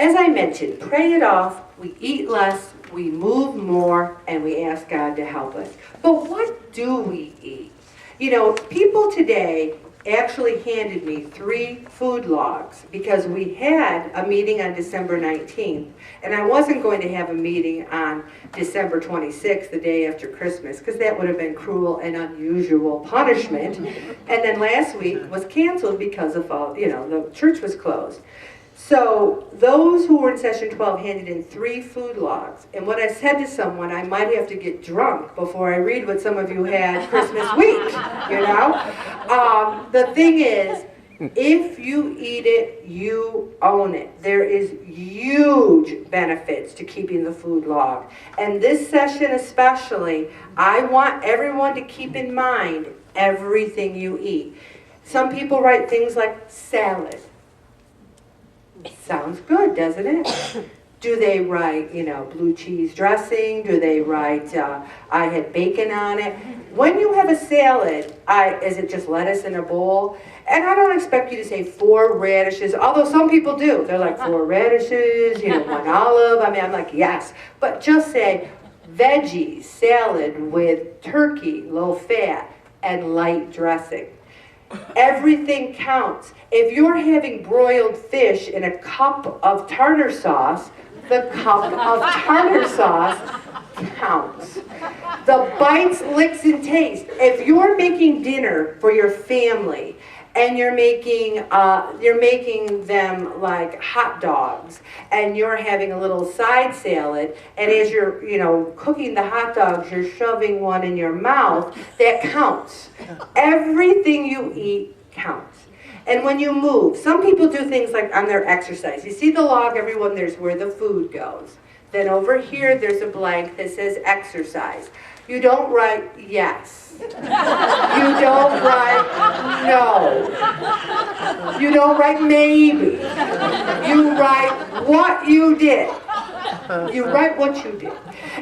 As I mentioned, pray it off, we eat less, we move more, and we ask God to help us. But what do we eat? You know, people today actually handed me 3 food logs because we had a meeting on December 19th, and I wasn't going to have a meeting on December 26th, the day after Christmas, because that would have been cruel and unusual punishment. And then last week was canceled because of, the church was closed. So those who were in session 12 handed in 3 food logs. And what I said to someone, I might have to get drunk before I read what some of you had Christmas week, you know? The thing is, if you eat it, you own it. There is huge benefits to keeping the food log. And this session especially, I want everyone to keep in mind everything you eat. Some people write things like salad. Sounds good, doesn't it? Do they write, blue cheese dressing? Do they write, I had bacon on it? When you have a salad, is it just lettuce in a bowl? And I don't expect you to say 4 radishes, although some people do. They're like 4 radishes, 1 olive. I mean, I'm like, yes. But just say veggies, salad with turkey, low fat, and light dressing. Everything counts. If you're having broiled fish in a cup of tartar sauce, the cup of tartar sauce counts. The bites, licks, and taste. If you're making dinner for your family and you're making them like hot dogs, and you're having a little side salad, and as you're cooking the hot dogs, you're shoving one in your mouth, that counts. Everything you eat counts. And when you move, some people do things like on their exercise. You see the log, everyone, there's where the food goes. Then over here, there's a blank that says exercise. You don't write yes. You don't write no. You don't write maybe. You write what you did. You write what you did.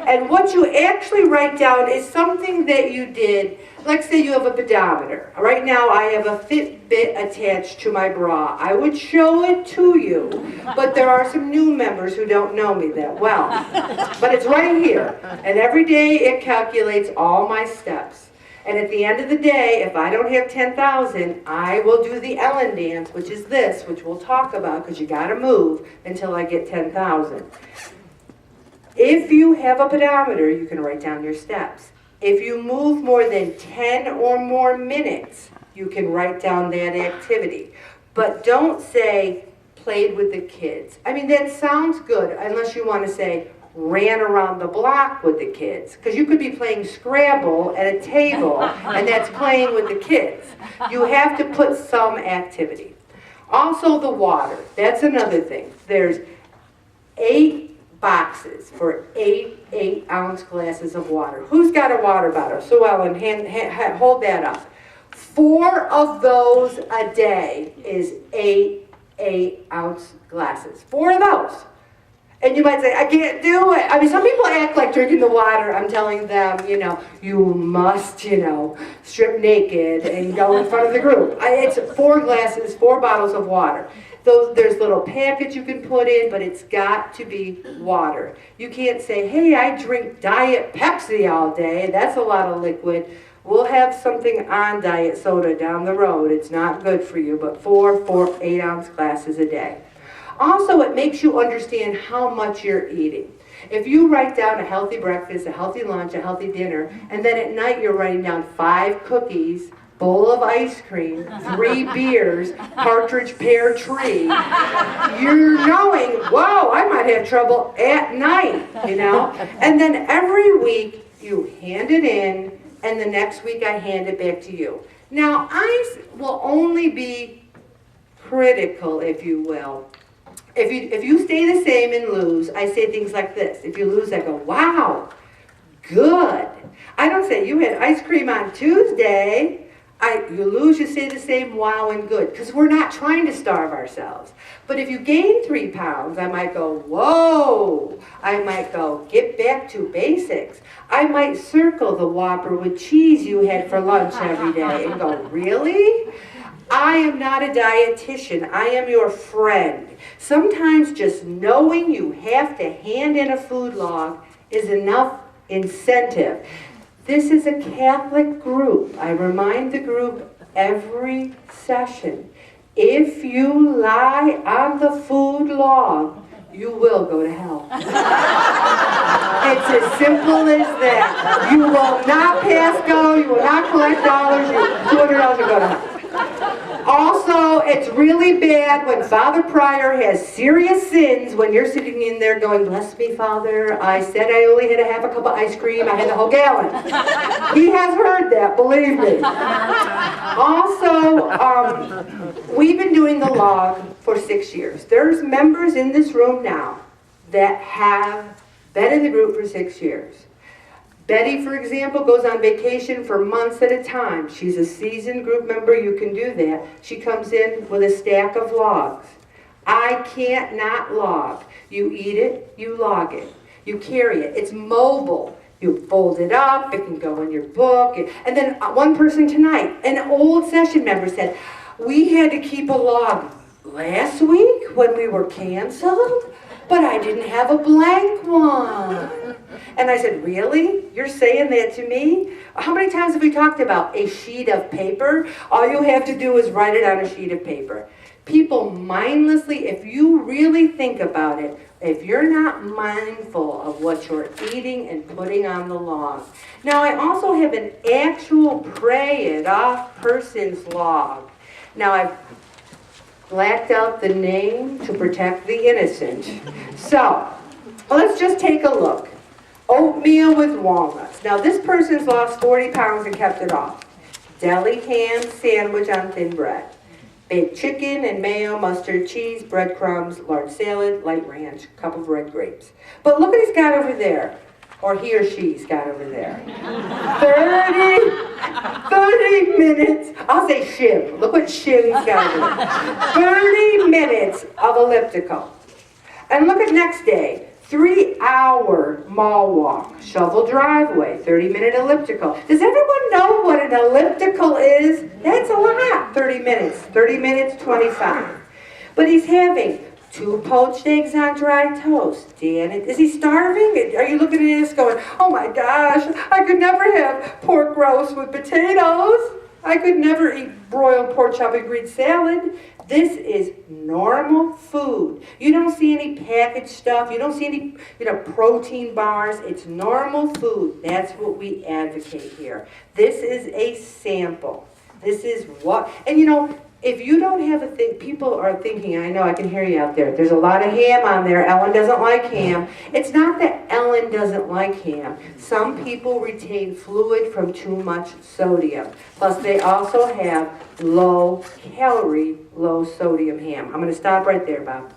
And what you actually write down is something that you did. Like say you have a pedometer. Right now I have a Fitbit attached to my bra. I would show it to you, but there are some new members who don't know me that well. But it's right here. And every day it calculates all my steps. And at the end of the day, if I don't have 10,000, I will do the Ellen dance, which is this, which we'll talk about because you got to move until I get 10,000. If you have a pedometer, you can write down your steps. If you move more than 10 or more minutes, you can write down that activity. But don't say, played with the kids. I mean, that sounds good unless you want to say, ran around the block with the kids. Because you could be playing Scrabble at a table, and that's playing with the kids. You have to put some activity. Also the water. That's another thing. There's 8 boxes for 8 8-ounce glasses of water. Who's got a water bottle? So Ellen, hold that up. 4 of those a day is 8 8-ounce glasses. 4 of those. And you might say, I can't do it. I mean, some people act like drinking the water. I'm telling them, you must, strip naked and go in front of the group. It's 4 glasses, 4 bottles of water. There's little packets you can put in, but it's got to be water. You can't say, hey, I drink Diet Pepsi all day. That's a lot of liquid. We'll have something on diet soda down the road. It's not good for you, but 4 8-ounce glasses a day. Also, it makes you understand how much you're eating. If you write down a healthy breakfast, a healthy lunch, a healthy dinner, and then at night you're writing down 5 cookies, bowl of ice cream, 3 beers, partridge pear tree, you're knowing, whoa, I might have trouble at night, And then every week you hand it in, and the next week I hand it back to you. Now, I will only be critical, if you will. If you stay the same and lose, I say things like this. If you lose, I go, wow, good. I don't say, you had ice cream on Tuesday. You lose, you say the same, wow and good, because we're not trying to starve ourselves. But if you gain 3 pounds, I might go, whoa. I might go, get back to basics. I might circle the Whopper with cheese you had for lunch every day and go, really? I am not a dietitian. I am your friend. Sometimes just knowing you have to hand in a food log is enough incentive. This is a Catholic group. I remind the group every session. If you lie on the food log, you will go to hell. It's as simple as that. You will not pass go, you will not collect dollars, $200 will go to hell. Also, it's really bad when Father Prior has serious sins when you're sitting in there going, bless me, Father, I said I only had a half a cup of ice cream, I had the whole gallon. He has heard that, believe me. Also, we've been doing the log for 6 years. There's members in this room now that have been in the group for 6 years. Betty, for example, goes on vacation for months at a time. She's a seasoned group member. You can do that. She comes in with a stack of logs. I can't not log. You eat it, you log it. You carry it. It's mobile. You fold it up. It can go in your book. And then one person tonight, an old session member said, we had to keep a log last week when we were canceled, but I didn't have a blank one. And I said, really? You're saying that to me? How many times have we talked about a sheet of paper? All you have to do is write it on a sheet of paper. People mindlessly, if you really think about it, if you're not mindful of what you're eating and putting on the log. Now, I also have an actual pray it off person's log. Now, I've blacked out the name to protect the innocent. So, let's just take a look. Oatmeal with walnuts. Now this person's lost 40 pounds and kept it off. Deli ham sandwich on thin bread. Baked chicken and mayo, mustard, cheese, breadcrumbs, large salad, light ranch, cup of red grapes. But look what he's got over there. Or he or she's got over there. 30 minutes. I'll say shim. Look what shim he's got over there. 30 minutes of elliptical. And look at next day. 3-hour mall walk, shovel driveway, 30-minute elliptical. Does everyone know what an elliptical is? That's a lot. 30 minutes, 25. But he's having 2 poached eggs on dry toast. Dan, is he starving? Are you looking at this going, oh my gosh, I could never have pork roast with potatoes. I could never eat broiled pork chop and green salad. This is normal food. You don't see any packaged stuff. You don't see any, protein bars. It's normal food. That's what we advocate here. This is a sample. This is what, and if you don't have a thing, people are thinking, I know, I can hear you out there. There's a lot of ham on there. Ellen doesn't like ham. It's not that Ellen doesn't like ham. Some people retain fluid from too much sodium. Plus, they also have low calorie, low sodium ham. I'm going to stop right there, Bob.